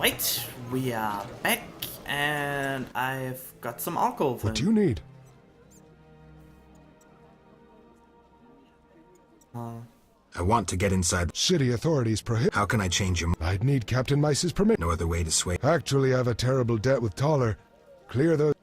Alright, we are back and I've got some alcohol. What do you need? I want to get inside. City authorities prohibit. How can I change your mind? I'd need Captain Mice's permission. No other way to sway. Actually, I have a terrible debt with Toller. Clear those.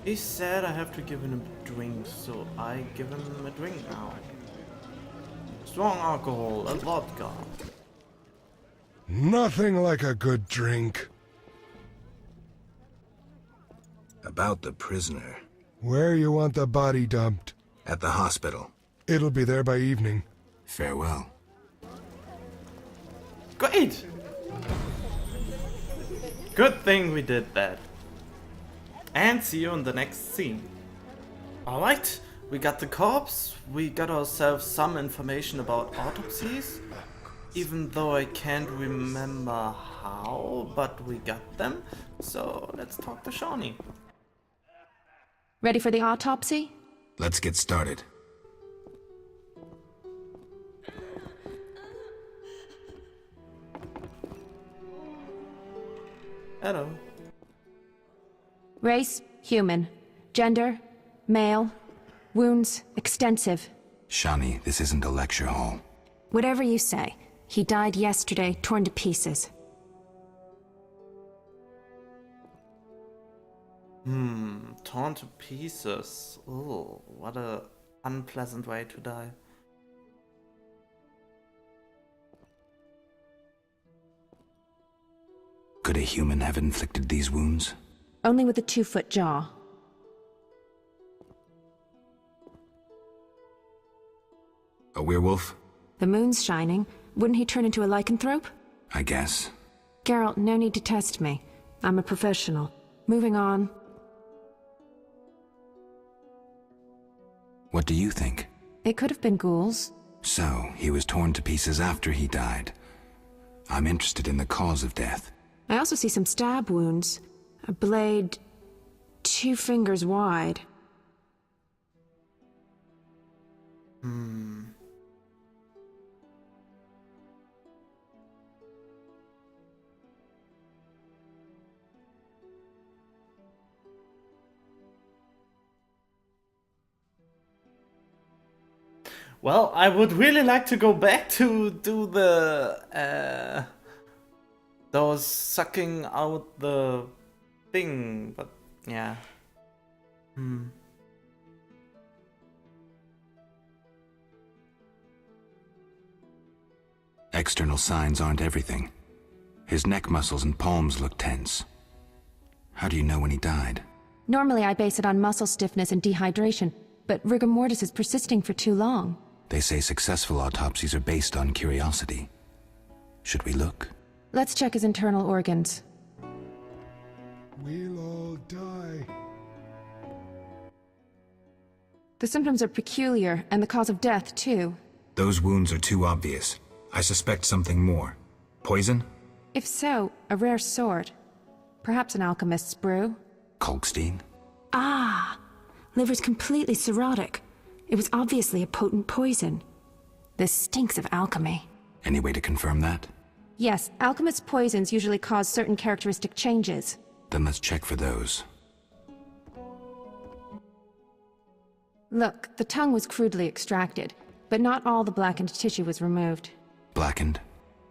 He said I have to give him a drink, so I give him a drink now. Strong alcohol, a vodka. Nothing like a good drink. About the prisoner. Where you want the body dumped? At the hospital. It'll be there by evening. Farewell. Great! Good thing we did that. And see you in the next scene. Alright, we got the corpse, we got ourselves some information about autopsies. Even though I can't remember how, but we got them. So let's talk to Shawnee. Ready for the autopsy? Let's get started. Hello. Race, human. Gender, male. Wounds, extensive. Shawnee, this isn't a lecture hall. Whatever you say. He died yesterday, torn to pieces. Torn to pieces. Oh, what a unpleasant way to die. Could a human have inflicted these wounds? Only with a 2-foot jaw. A werewolf? The moon's shining. Wouldn't he turn into a lycanthrope? I guess. Geralt, no need to test me. I'm a professional. Moving on. What do you think? It could have been ghouls. So, he was torn to pieces after he died. I'm interested in the cause of death. I also see some stab wounds. A blade 2 fingers wide. Well, I would really like to go back to do the those sucking out the thing, but yeah. External signs aren't everything. His neck muscles and palms look tense. How do you know when he died? Normally I base it on muscle stiffness and dehydration, but rigor mortis is persisting for too long. They say successful autopsies are based on curiosity. Should we look? Let's check his internal organs. We'll all die. The symptoms are peculiar, and the cause of death, too. Those wounds are too obvious. I suspect something more. Poison? If so, a rare sort. Perhaps an alchemist's brew. Kalkstein? Ah! Liver's completely cirrhotic. It was obviously a potent poison. This stinks of alchemy. Any way to confirm that? Yes, alchemist poisons usually cause certain characteristic changes. Then let's check for those. Look, the tongue was crudely extracted, but not all the blackened tissue was removed. Blackened?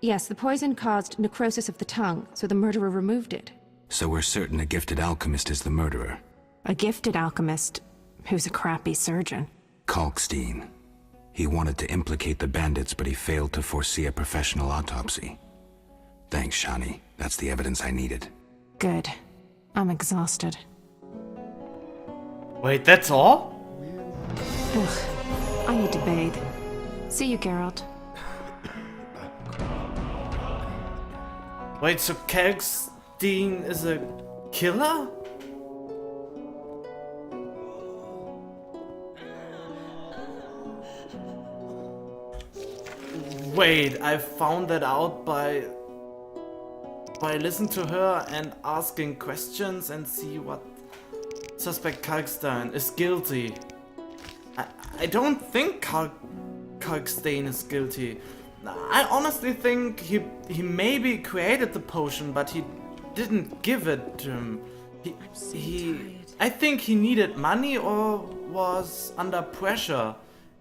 Yes, the poison caused necrosis of the tongue, so the murderer removed it. So we're certain a gifted alchemist is the murderer. A gifted alchemist, who's a crappy surgeon. Kalkstein. He wanted to implicate the bandits, but he failed to foresee a professional autopsy. Thanks, Shawnee. That's the evidence I needed. Good. I'm exhausted. Wait, that's all? Ugh. I need to bathe. See you, Geralt. Wait, so Kalkstein is a killer? Wait, I found that out by listening to her and asking questions and see what suspect Kalkstein is guilty. I don't think Kalkstein is guilty. I honestly think he maybe created the potion, but he didn't give it to him. I think he needed money or was under pressure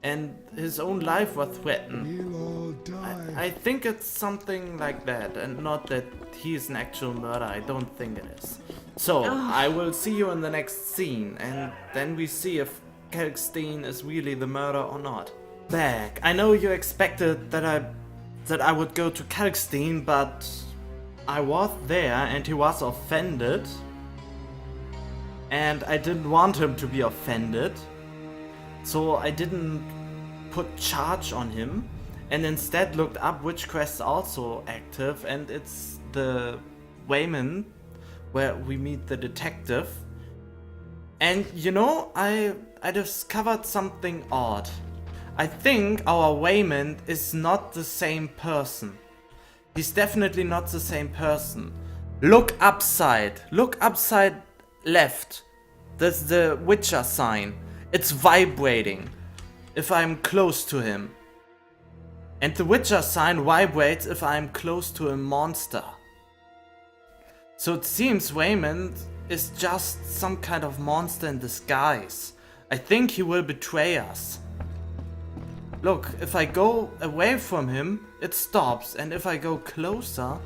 and his own life was threatened. We'll all die. I think it's something like that, and not that he's an actual murderer. I don't think it is. So, I will see you in the next scene, and then we see if Kalkstein is really the murderer or not. Back. I know you expected that I would go to Kalkstein, but I was there and he was offended. And I didn't want him to be offended. So I didn't put charge on him and instead looked up which quest's also active, and it's the Raymond where we meet the detective. And you know, I discovered something odd. I think our Raymond is not the same person. He's definitely not the same person. Look upside left. That's the Witcher sign. It's vibrating if I'm close to him. And the Witcher sign vibrates if I'm close to a monster. So it seems Raymond is just some kind of monster in disguise. I think he will betray us. Look, if I go away from him, it stops, and if I go closer,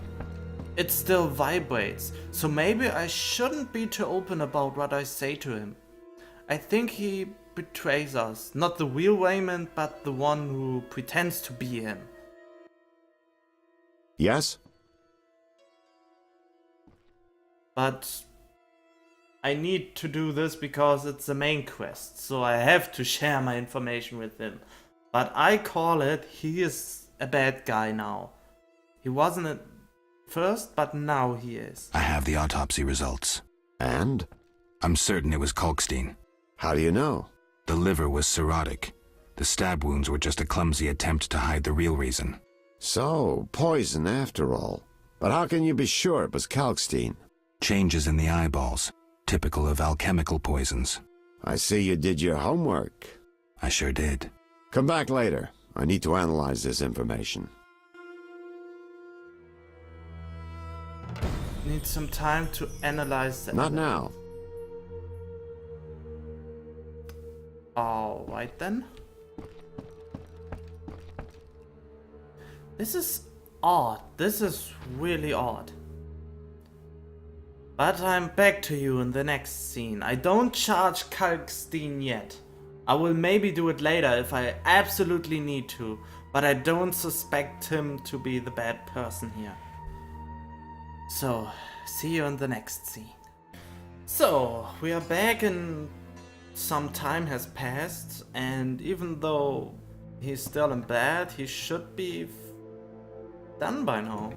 it still vibrates. So maybe I shouldn't be too open about what I say to him. I think he betrays us. Not the real Raymond, but the one who pretends to be him. Yes? But I need to do this because it's the main quest, so I have to share my information with him. But I call it, he is a bad guy now. He wasn't at first, but now he is. I have the autopsy results. And? I'm certain it was Kalkstein. How do you know? The liver was cirrhotic. The stab wounds were just a clumsy attempt to hide the real reason. So, poison after all. But how can you be sure it was Kalkstein? Changes in the eyeballs, typical of alchemical poisons. I see you did your homework. I sure did. Come back later. I need to analyze this information. Need some time to analyze that. Not now. Alright then. This is odd. This is really odd. But I'm back to you in the next scene. I don't charge Kalkstein yet. I will maybe do it later if I absolutely need to, but I don't suspect him to be the bad person here. So, see you in the next scene. So, we are back and some time has passed, and even though he's still in bed, he should be done by now.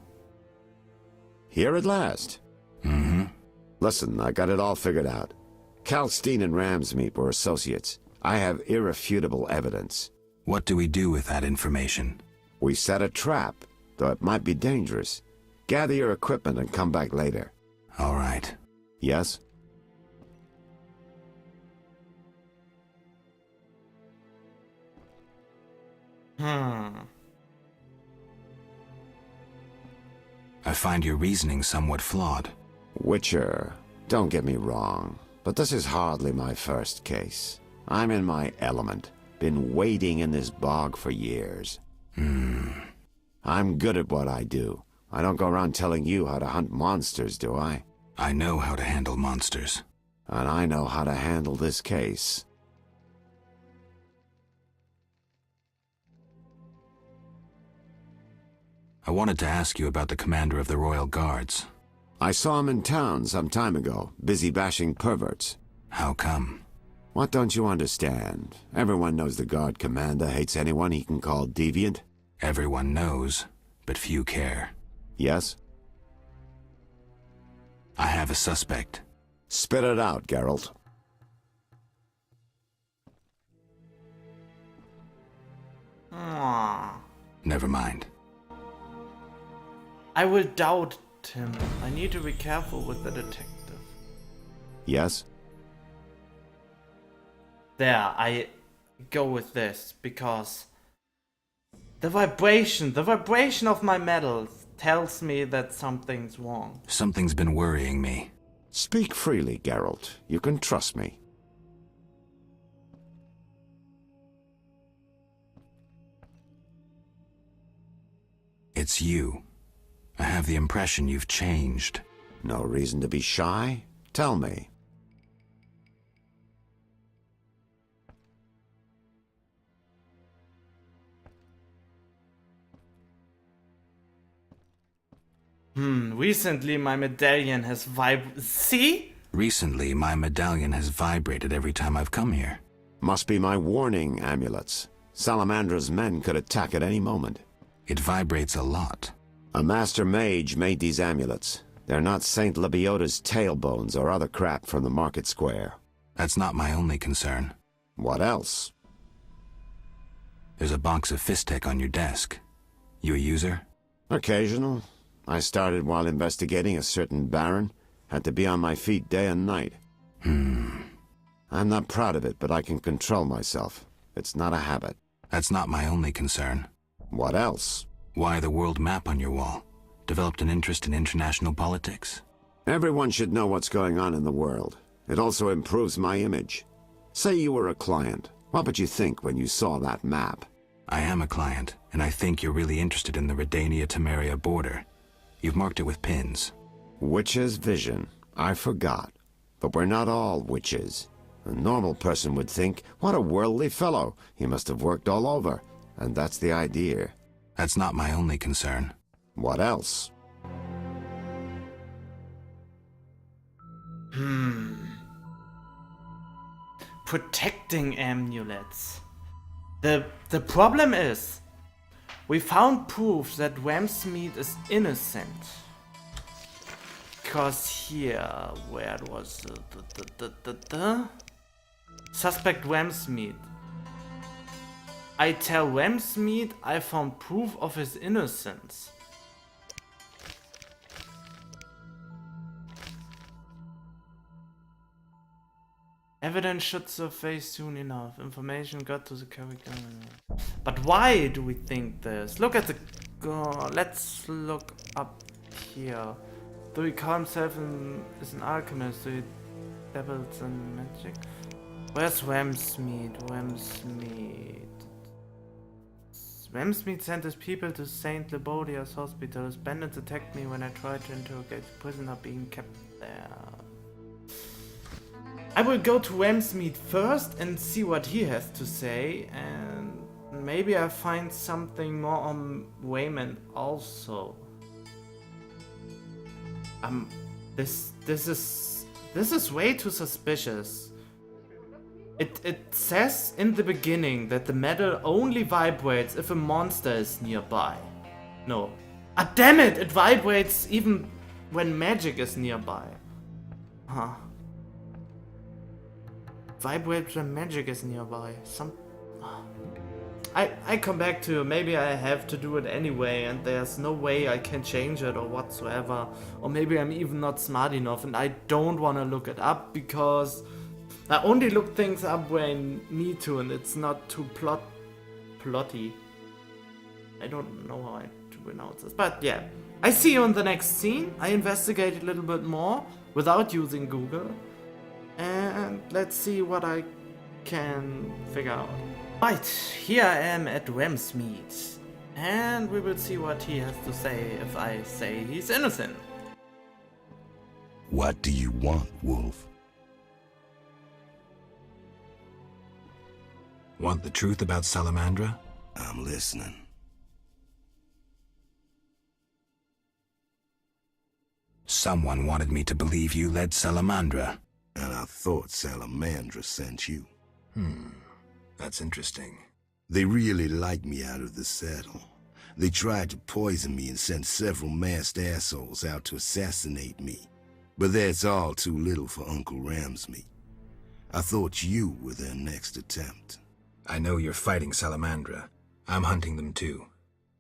Here at last. Mm-hmm. Listen, I got it all figured out. Kalkstein and Ramsmeet were associates. I have irrefutable evidence. What do we do with that information? We set a trap, though it might be dangerous. Gather your equipment and come back later. All right. Yes? I find your reasoning somewhat flawed. Witcher, don't get me wrong, but this is hardly my first case. I'm in my element. Been wading in this bog for years. I'm good at what I do. I don't go around telling you how to hunt monsters, do I? I know how to handle monsters. And I know how to handle this case. I wanted to ask you about the commander of the Royal Guards. I saw him in town some time ago, busy bashing perverts. How come? What don't you understand? Everyone knows the guard commander hates anyone he can call deviant. Everyone knows, but few care. Yes? I have a suspect. Spit it out, Geralt. Never mind. I will doubt him. I need to be careful with the detective. Yes? There, I go with this because the vibration of my medal tells me that something's wrong. Something's been worrying me. Speak freely, Geralt. You can trust me. It's you. I have the impression you've changed. No reason to be shy? Tell me. Recently my medallion has See? Recently, my medallion has vibrated every time I've come here. Must be my warning amulets. Salamandra's men could attack at any moment. It vibrates a lot. A master mage made these amulets. They're not Saint Lebiota's tailbones or other crap from the market square. That's not my only concern. What else? There's a box of Fistech on your desk. You a user? Occasional. I started while investigating a certain baron. Had to be on my feet day and night. I'm not proud of it, but I can control myself. It's not a habit. That's not my only concern. What else? Why the world map on your wall? Developed an interest in international politics? Everyone should know what's going on in the world. It also improves my image. Say you were a client. What would you think when you saw that map? I am a client, and I think you're really interested in the Redania-Temeria border. You've marked it with pins. Witch's vision. I forgot. But we're not all witches. A normal person would think, what a worldly fellow. He must have worked all over. And that's the idea. That's not my only concern. What else? Protecting amulets. The problem is, we found proof that Wemsmead is innocent. Because here, where it was suspect Wemsmead. I tell Wemsmead I found proof of his innocence. Evidence should surface soon enough. Information got to the character. But why do we think this? Look at the... let's look up here. Do he call himself as an alchemist? Do he dabbles in magic? Where's Wemsmead? Wemsmead sent his people to Saint Lebodia's hospital. His bandits attacked me when I tried to interrogate the prisoner being kept there. I will go to Wemsmead first and see what he has to say, and maybe I find something more on Raymond also. This is way too suspicious. It says in the beginning that the metal only vibrates if a monster is nearby. No. Ah, damn it! It vibrates even when magic is nearby. Huh. Vibrates when magic is nearby. I come back to maybe I have to do it anyway and there's no way I can change it or whatsoever. Or maybe I'm even not smart enough and I don't want to look it up because I only look things up when I need to and it's not too plotty. I don't know how to pronounce this, but yeah. I see you in the next scene. I investigate a little bit more without using Google. And let's see what I can figure out. Right, here I am at Wemsmead. And we will see what he has to say if I say he's innocent. What do you want, Wolf? Want the truth about Salamandra? I'm listening. Someone wanted me to believe you led Salamandra. And I thought Salamandra sent you. That's interesting. They really liked me out of the saddle. They tried to poison me and sent several masked assholes out to assassinate me. But that's all too little for Uncle Ramsmead. I thought you were their next attempt. I know you're fighting Salamandra. I'm hunting them too.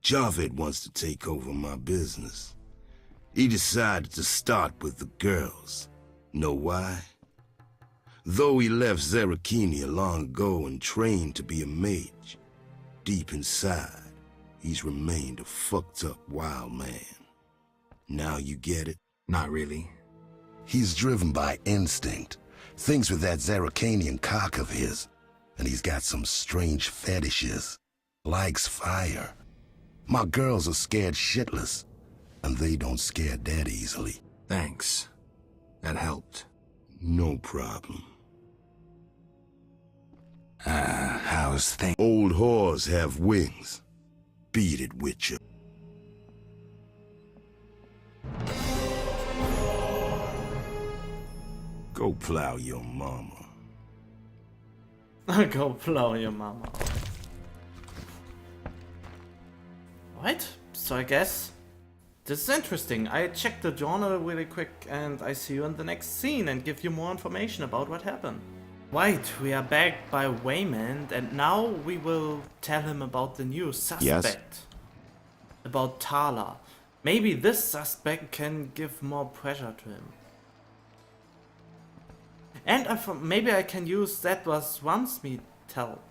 Javed wants to take over my business. He decided to start with the girls. Know why? Though he left Zarakenia long ago and trained to be a mage, deep inside, he's remained a fucked up wild man. Now you get it? Not really. He's driven by instinct, thinks with that Zarakanian cock of his, and he's got some strange fetishes. Likes fire. My girls are scared shitless, and they don't scare that easily. Thanks. That helped. No problem. How's things? Old whores have wings. Beat it, Witcher. Go plow your mama. Go plow your mama. Right, so I guess this is interesting. I checked the journal really quick and I see you in the next scene and give you more information about what happened. Right, we are back by Raymond and now we will tell him about the new suspect. Yes? About Tala. Maybe this suspect can give more pressure to him. And maybe I can use that was once me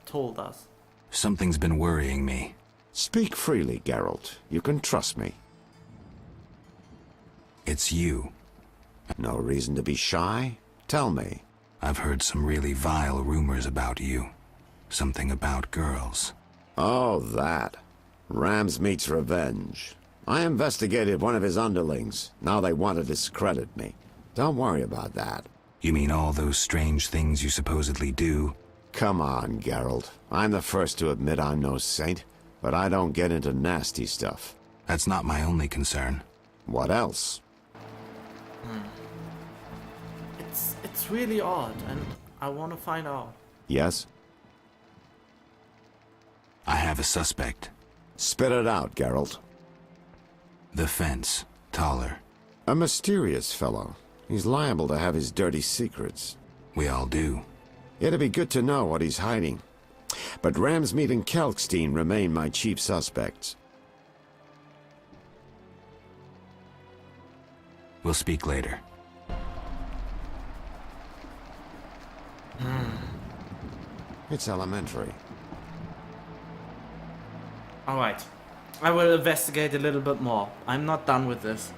told us. Something's been worrying me. Speak freely, Geralt. You can trust me. It's you. No reason to be shy. Tell me. I've heard some really vile rumors about you. Something about girls. Oh, that. Ramsmeet's revenge. I investigated one of his underlings. Now they want to discredit me. Don't worry about that. You mean all those strange things you supposedly do? Come on, Geralt. I'm the first to admit I'm no saint, but I don't get into nasty stuff. That's not my only concern. What else? It's really odd and I want to find out. Yes? I have a suspect. Spit it out, Geralt. The fence. Taller. A mysterious fellow. He's liable to have his dirty secrets. We all do. It'd be good to know what he's hiding. But Ramsmeet and Kelkstein remain my chief suspects. We'll speak later. It's elementary. Alright. I will investigate a little bit more. I'm not done with this.